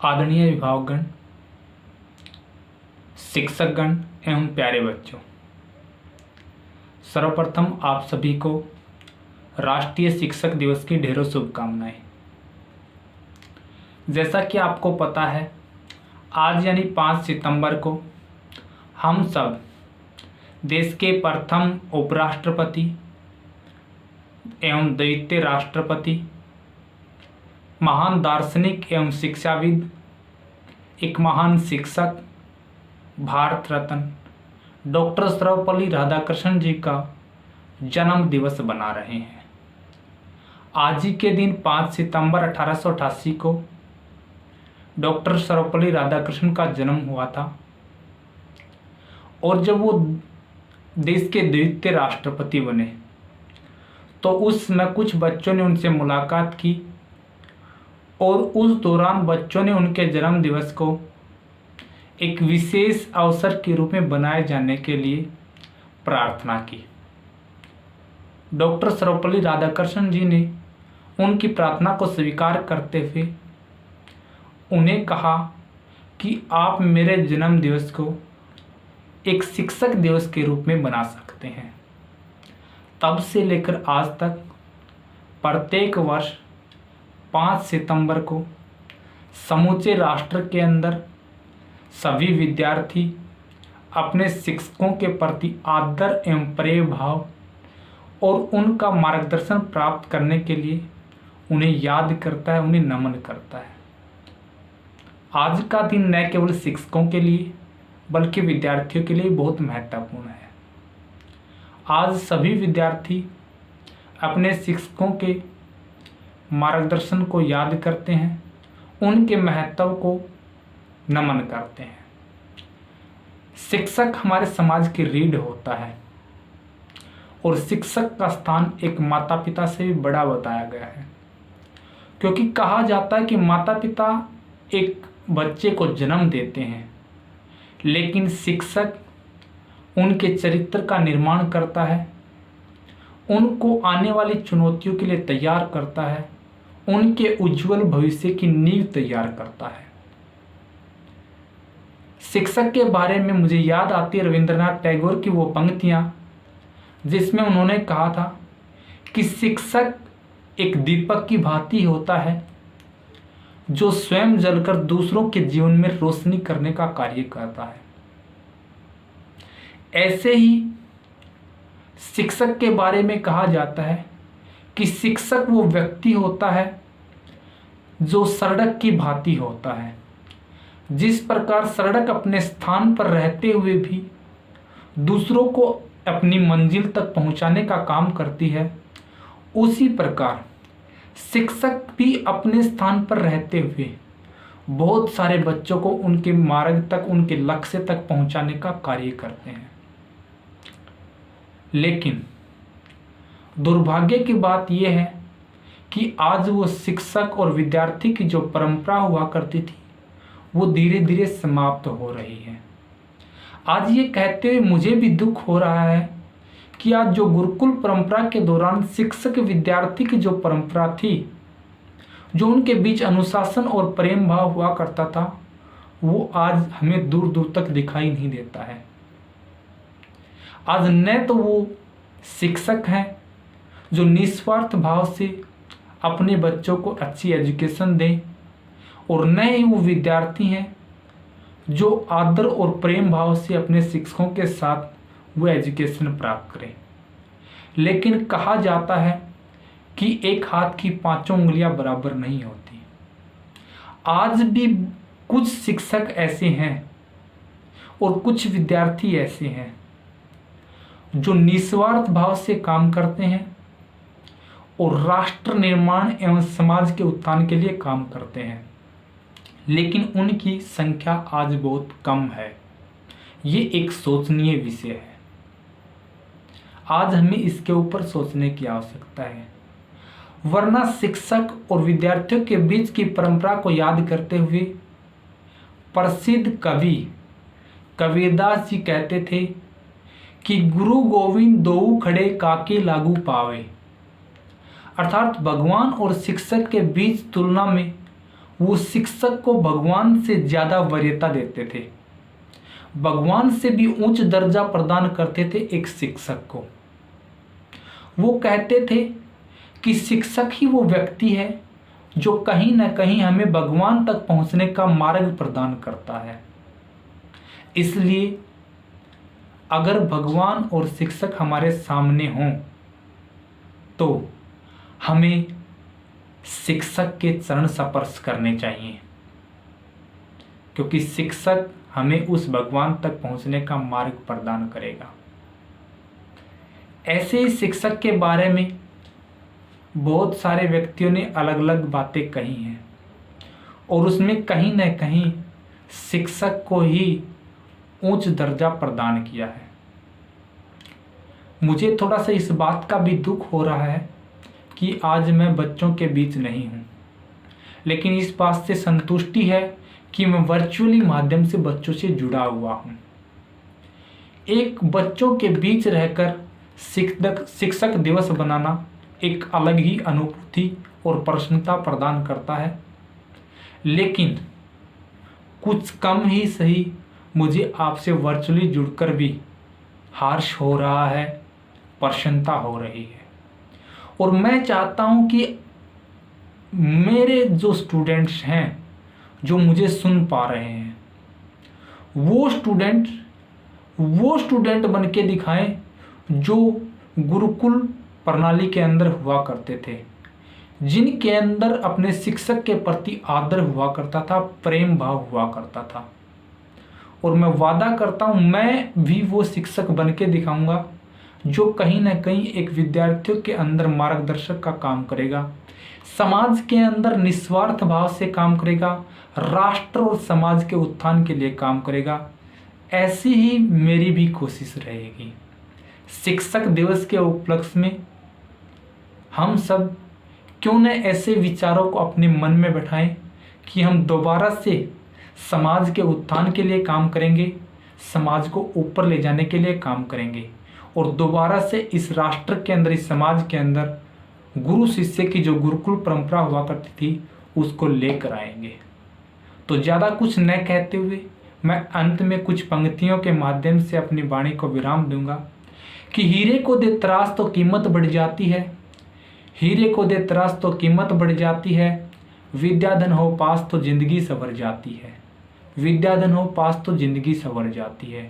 आदरणीय अभिभावकगण, शिक्षकगण एवं प्यारे बच्चों, सर्वप्रथम आप सभी को राष्ट्रीय शिक्षक दिवस की ढेरों शुभकामनाएं। जैसा कि आपको पता है, आज यानी 5 सितंबर को हम सब देश के प्रथम उपराष्ट्रपति एवं द्वितीय राष्ट्रपति, महान दार्शनिक एवं शिक्षाविद, एक महान शिक्षक, भारत रत्न डॉक्टर सर्वपल्ली राधाकृष्णन जी का जन्म दिवस बना रहे हैं। आज ही के दिन 5 सितंबर 1888 को डॉक्टर सर्वपल्ली राधाकृष्णन का जन्म हुआ था और जब वो देश के द्वितीय राष्ट्रपति बने तो उस समय कुछ बच्चों ने उनसे मुलाकात की और उस दौरान बच्चों ने उनके जन्म दिवस को एक विशेष अवसर के रूप में बनाए जाने के लिए प्रार्थना की। डॉक्टर सर्वपल्ली राधाकृष्णन जी ने उनकी प्रार्थना को स्वीकार करते हुए उन्हें कहा कि आप मेरे जन्म दिवस को एक शिक्षक दिवस के रूप में बना सकते हैं। तब से लेकर आज तक प्रत्येक वर्ष 5 सितंबर को समूचे राष्ट्र के अंदर सभी विद्यार्थी अपने शिक्षकों के प्रति आदर एवं प्रेम भाव और उनका मार्गदर्शन प्राप्त करने के लिए उन्हें याद करता है, उन्हें नमन करता है। आज का दिन न केवल शिक्षकों के लिए बल्कि विद्यार्थियों के लिए बहुत महत्वपूर्ण है। आज सभी विद्यार्थी अपने शिक्षकों के मार्गदर्शन को याद करते हैं, उनके महत्व को नमन करते हैं। शिक्षक हमारे समाज की रीढ़ होता है और शिक्षक का स्थान एक माता पिता से भी बड़ा बताया गया है, क्योंकि कहा जाता है कि माता पिता एक बच्चे को जन्म देते हैं लेकिन शिक्षक उनके चरित्र का निर्माण करता है, उनको आने वाली चुनौतियों के लिए तैयार करता है, उनके उज्जवल भविष्य की नींव तैयार करता है। शिक्षक के बारे में मुझे याद आती है रविंद्रनाथ टैगोर की वो पंक्तियां जिसमें उन्होंने कहा था कि शिक्षक एक दीपक की भांति होता है जो स्वयं जलकर दूसरों के जीवन में रोशनी करने का कार्य करता है। ऐसे ही शिक्षक के बारे में कहा जाता है कि शिक्षक वो व्यक्ति होता है जो सड़क की भांति होता है। जिस प्रकार सड़क अपने स्थान पर रहते हुए भी दूसरों को अपनी मंजिल तक पहुंचाने का काम करती है, उसी प्रकार शिक्षक भी अपने स्थान पर रहते हुए बहुत सारे बच्चों को उनके मार्ग तक, उनके लक्ष्य तक पहुंचाने का कार्य करते हैं। लेकिन दुर्भाग्य की बात यह है कि आज वो शिक्षक और विद्यार्थी की जो परंपरा हुआ करती थी वो धीरे धीरे समाप्त हो रही है। आज ये कहते हुए मुझे भी दुख हो रहा है कि आज जो गुरुकुल परंपरा के दौरान शिक्षक विद्यार्थी की जो परंपरा थी, जो उनके बीच अनुशासन और प्रेम भाव हुआ करता था, वो आज हमें दूर दूर तक दिखाई नहीं देता है। आज न तो वो शिक्षक हैं जो निस्वार्थ भाव से अपने बच्चों को अच्छी एजुकेशन दें और न ही वो विद्यार्थी हैं जो आदर और प्रेम भाव से अपने शिक्षकों के साथ वो एजुकेशन प्राप्त करें। लेकिन कहा जाता है कि एक हाथ की 5 उंगलियां बराबर नहीं होती। आज भी कुछ शिक्षक ऐसे हैं और कुछ विद्यार्थी ऐसे हैं जो निस्वार्थ भाव से काम करते हैं और राष्ट्र निर्माण एवं समाज के उत्थान के लिए काम करते हैं, लेकिन उनकी संख्या आज बहुत कम है। ये एक सोचनीय विषय है। आज हमें इसके ऊपर सोचने की आवश्यकता है, वरना शिक्षक और विद्यार्थियों के बीच की परंपरा को याद करते हुए प्रसिद्ध कवि कबीरदास जी कहते थे कि गुरु गोविंद दोऊ खड़े काके लागू पावे। अर्थात भगवान और शिक्षक के बीच तुलना में वो शिक्षक को भगवान से ज़्यादा वरीयता देते थे, भगवान से भी उच्च दर्जा प्रदान करते थे एक शिक्षक को। वो कहते थे कि शिक्षक ही वो व्यक्ति है जो कहीं ना कहीं हमें भगवान तक पहुंचने का मार्ग प्रदान करता है। इसलिए अगर भगवान और शिक्षक हमारे सामने हों तो हमें शिक्षक के चरण स्पर्श करने चाहिए, क्योंकि शिक्षक हमें उस भगवान तक पहुंचने का मार्ग प्रदान करेगा। ऐसे ही शिक्षक के बारे में बहुत सारे व्यक्तियों ने अलग अलग बातें कही हैं और उसमें कहीं न कहीं शिक्षक को ही उच्च दर्जा प्रदान किया है। मुझे थोड़ा सा इस बात का भी दुख हो रहा है कि आज मैं बच्चों के बीच नहीं हूँ, लेकिन इस बात से संतुष्टि है कि मैं वर्चुअली माध्यम से बच्चों से जुड़ा हुआ हूँ। एक बच्चों के बीच रहकर शिक्षक दिवस बनाना एक अलग ही अनुभूति और प्रसन्नता प्रदान करता है, लेकिन कुछ कम ही सही मुझे आपसे वर्चुअली जुड़कर भी हर्ष हो रहा है, प्रसन्नता हो रही है। और मैं चाहता हूं कि मेरे जो स्टूडेंट्स हैं जो मुझे सुन पा रहे हैं, वो स्टूडेंट बन के दिखाएं जो गुरुकुल प्रणाली के अंदर हुआ करते थे, जिनके अंदर अपने शिक्षक के प्रति आदर हुआ करता था, प्रेम भाव हुआ करता था। और मैं वादा करता हूं मैं भी वो शिक्षक बन के दिखाऊंगा जो कहीं ना कहीं एक विद्यार्थियों के अंदर मार्गदर्शक का काम करेगा, समाज के अंदर निस्वार्थ भाव से काम करेगा, राष्ट्र और समाज के उत्थान के लिए काम करेगा। ऐसी ही मेरी भी कोशिश रहेगी। शिक्षक दिवस के उपलक्ष्य में हम सब क्यों न ऐसे विचारों को अपने मन में बैठाएं कि हम दोबारा से समाज के उत्थान के लिए काम करेंगे, समाज को ऊपर ले जाने के लिए काम करेंगे और दोबारा से इस राष्ट्र के अंदर, इस समाज के अंदर गुरु शिष्य की जो गुरुकुल परंपरा हुआ करती थी उसको लेकर आएंगे। तो ज़्यादा कुछ न कहते हुए मैं अंत में कुछ पंक्तियों के माध्यम से अपनी वाणी को विराम दूंगा कि हीरे को दे तराश तो कीमत बढ़ जाती है, हीरे को दे तराश तो कीमत बढ़ जाती है, विद्याधन हो पास तो जिंदगी संवर जाती है, विद्याधन हो पास तो जिंदगी संवर जाती है।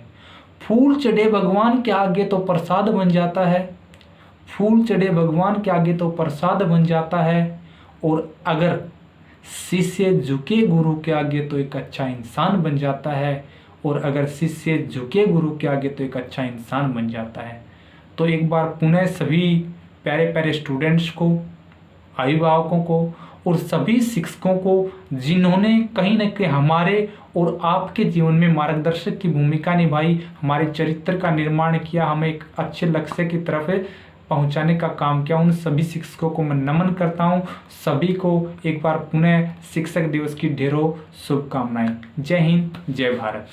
फूल चढ़े भगवान के आगे तो प्रसाद बन जाता है, फूल चढ़े भगवान के आगे तो प्रसाद बन जाता है, और अगर शिष्य झुके गुरु के आगे तो एक अच्छा इंसान बन जाता है, और अगर शिष्य झुके गुरु के आगे तो एक अच्छा इंसान बन जाता है। तो एक बार पुनः सभी प्यारे प्यारे स्टूडेंट्स को, अभिभावकों को और सभी शिक्षकों को जिन्होंने कहीं न कहीं हमारे और आपके जीवन में मार्गदर्शक की भूमिका निभाई, हमारे चरित्र का निर्माण किया, हमें एक अच्छे लक्ष्य की तरफ पहुंचाने का काम किया, उन सभी शिक्षकों को मैं नमन करता हूं। सभी को एक बार पुनः शिक्षक दिवस की ढेरों शुभकामनाएं। जय हिंद, जय भारत।